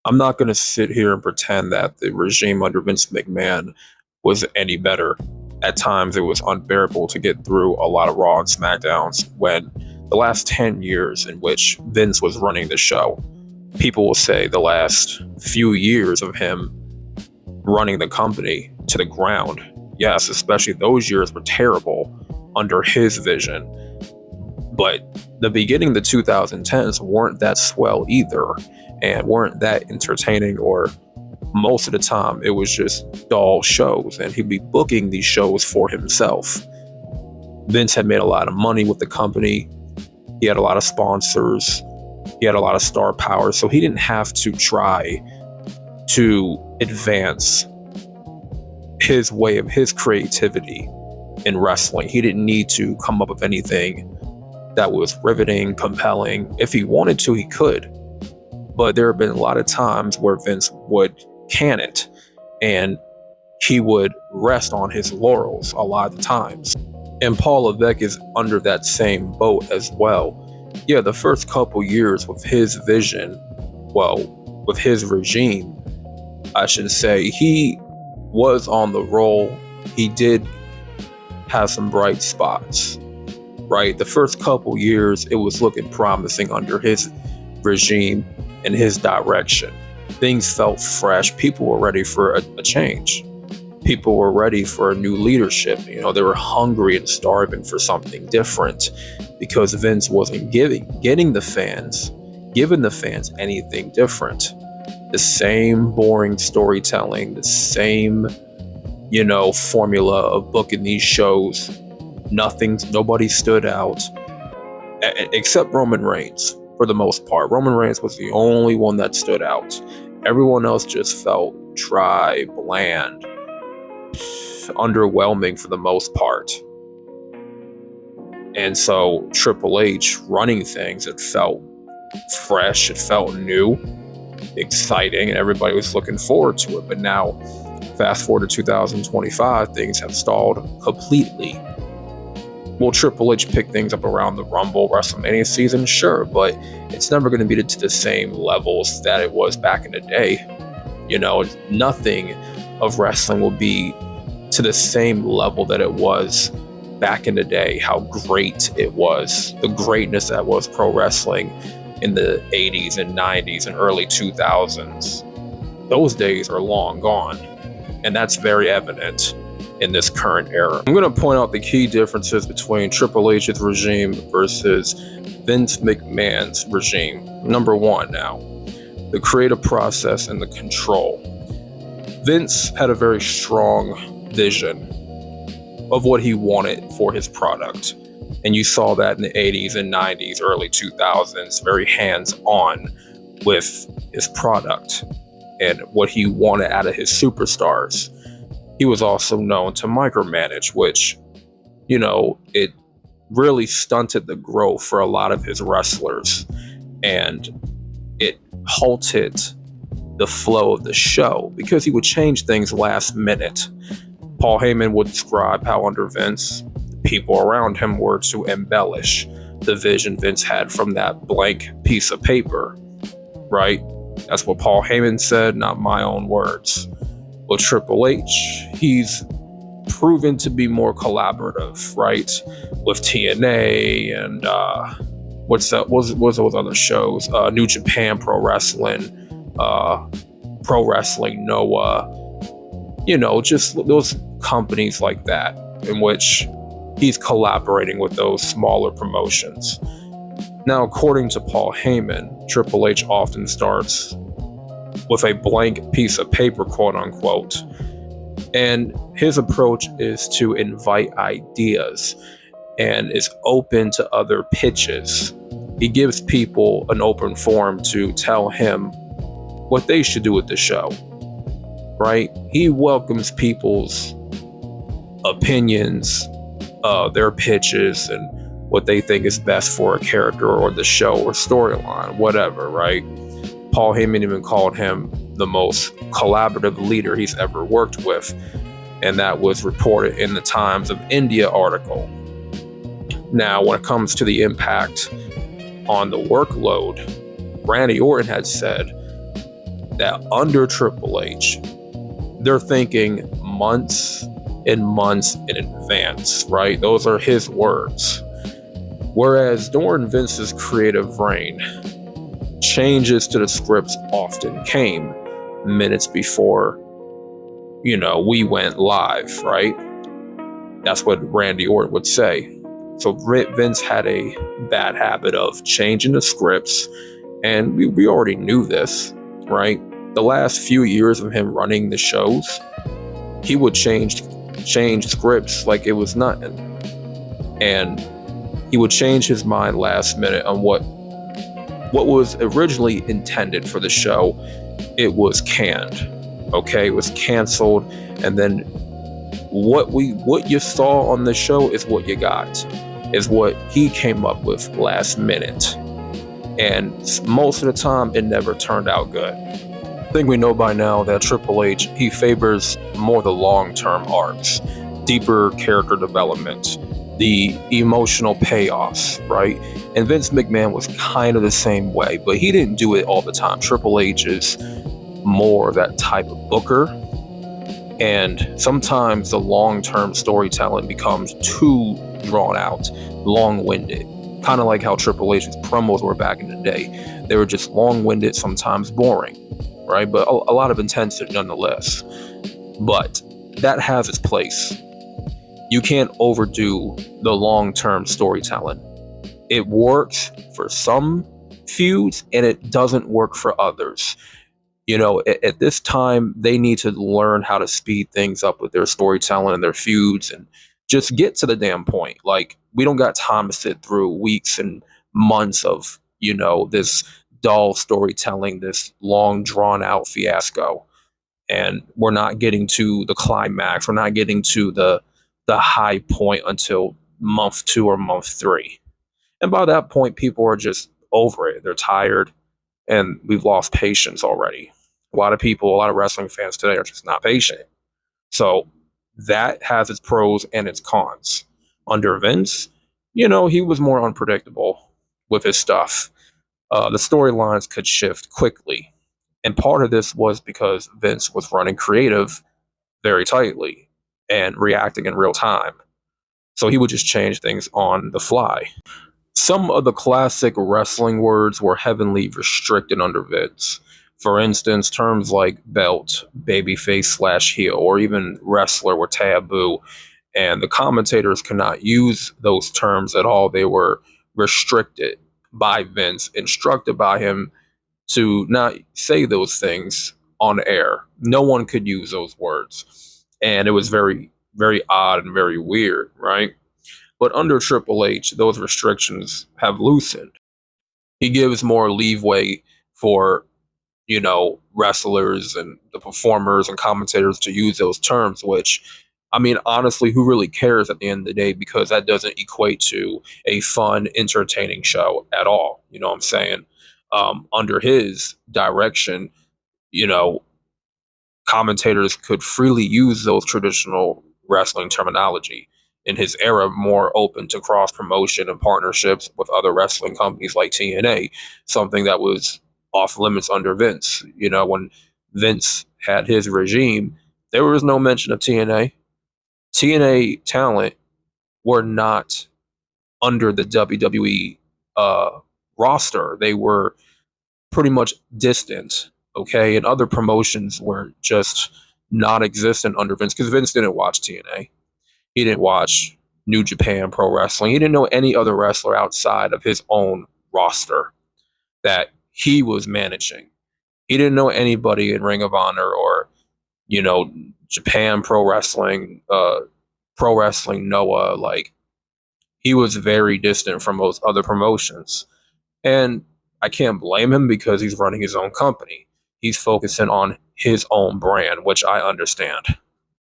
I'm not going to sit here and pretend that the regime under Vince McMahon was any better. At times, it was unbearable to get through a lot of Raw and SmackDowns when the last 10 years in which Vince was running the show, people will say the last few years of him running the company to the ground. Yes, especially those years were terrible under his vision. But the beginning of the 2010s weren't that swell either, and weren't that entertaining, or most of the time it was just dull shows, and he'd be booking these shows for himself. Vince had made a lot of money with the company. He had a lot of sponsors. He had a lot of star power, so he didn't have to try to advance his way of his creativity in wrestling. He didn't need to come up with anything that was riveting, compelling. If he wanted to, he could. But there have been a lot of times where Vince would can it, and he would rest on his laurels a lot of times. And Paul Levesque is under that same boat as well. Yeah, the first couple years with his vision, well, with his regime, I should say, he was on the roll. He did have some bright spots, right? The first couple years, it was looking promising under his regime and his direction. Things felt fresh. People were ready for a change. People were ready for a new leadership. They were hungry and starving for something different, because Vince wasn't giving the fans anything different. The same boring storytelling, the same, formula of booking these shows. Nobody stood out, except Roman Reigns. For the most part, Roman Reigns was the only one that stood out. Everyone else just felt dry, bland, underwhelming for the most part. And so Triple H running things, it felt fresh, it felt new, exciting, and everybody was looking forward to it. But now, fast forward to 2025, things have stalled completely. Will Triple H pick things up around the Rumble, WrestleMania season? Sure, but it's never going to be to the same levels that it was back in the day. Nothing of wrestling will be to the same level that it was back in the day, how great it was, the greatness that was pro wrestling in the 80s and 90s and early 2000s. Those days are long gone, and that's very evident in this current era. I'm going to point out the key differences between Triple H's regime versus Vince McMahon's regime. Number one now, the creative process and the control. Vince had a very strong vision of what he wanted for his product. And you saw that in the 80s and 90s, early 2000s, very hands-on with his product and what he wanted out of his superstars. He was also known to micromanage, which, it really stunted the growth for a lot of his wrestlers, and it halted the flow of the show because he would change things last minute. Paul Heyman would describe how under Vince, people around him were to embellish the vision Vince had from that blank piece of paper, right? That's what Paul Heyman said, not my own words. Well, Triple H, he's proven to be more collaborative, right? With TNA and what's those other shows? New Japan Pro Wrestling, Pro Wrestling Noah, just those companies like that, in which he's collaborating with those smaller promotions. Now, according to Paul Heyman, Triple H often starts with a blank piece of paper, quote unquote. And his approach is to invite ideas and is open to other pitches. He gives people an open forum to tell him what they should do with the show, right? He welcomes people's opinions, their pitches, and what they think is best for a character or the show or storyline, whatever, right? Paul Heyman even called him the most collaborative leader he's ever worked with, and that was reported in the Times of India article. Now, when it comes to the impact on the workload, Randy Orton had said, that under Triple H, they're thinking months and months in advance, right? Those are his words. Whereas during Vince's creative reign, changes to the scripts often came minutes before, we went live, right? That's what Randy Orton would say. So Vince had a bad habit of changing the scripts, and we already knew this, right? The last few years of him running the shows, he would change scripts like it was nothing. And he would change his mind last minute on what was originally intended for the show. It was canned. Okay, it was canceled, and then what you saw on the show is what you got, is what he came up with last minute. And most of the time, it never turned out good. I think we know by now that Triple H, he favors more the long-term arcs, deeper character development, the emotional payoffs, right? And Vince McMahon was kind of the same way, but he didn't do it all the time. Triple H is more that type of booker, and sometimes the long-term storytelling becomes too drawn out, long-winded, kind of like how Triple H's promos were back in the day. They were just long-winded, sometimes boring, right? But a lot of intensity nonetheless. But that has its place. You can't overdo the long-term storytelling. It works for some feuds and it doesn't work for others. At this time, they need to learn how to speed things up with their storytelling and their feuds and just get to the damn point. Like, we don't got time to sit through weeks and months of, this dull storytelling, this long drawn out fiasco. And we're not getting to the climax. We're not getting to the high point until month 2 or month 3. And by that point, people are just over it. They're tired, and we've lost patience already. A lot of wrestling fans today are just not patient. So that has its pros and its cons. Under Vince, he was more unpredictable with his stuff. The storylines could shift quickly. And part of this was because Vince was running creative very tightly and reacting in real time. So he would just change things on the fly. Some of the classic wrestling words were heavily restricted under Vince. For instance, terms like belt, babyface / heel, or even wrestler were taboo, and the commentators could not use those terms at all. They were restricted by Vince, instructed by him to not say those things on air. No one could use those words. And it was very, very odd and very weird, right? But under Triple H, those restrictions have loosened. He gives more leeway for, wrestlers and the performers and commentators to use those terms, which, I mean, honestly, who really cares at the end of the day? Because that doesn't equate to a fun, entertaining show at all. You know what I'm saying? Under his direction, commentators could freely use those traditional wrestling terminology. In his era, more open to cross promotion and partnerships with other wrestling companies like TNA, something that was off limits under Vince. When Vince had his regime, there was no mention of TNA. TNA talent were not under the WWE roster. They were pretty much distant, okay? And other promotions were just non-existent under Vince because Vince didn't watch TNA. He didn't watch New Japan Pro Wrestling. He didn't know any other wrestler outside of his own roster that he was managing. He didn't know anybody in Ring of Honor or, Japan Pro Wrestling, Pro Wrestling Noah. Like, he was very distant from those other promotions. And I can't blame him because he's running his own company. He's focusing on his own brand, which I understand.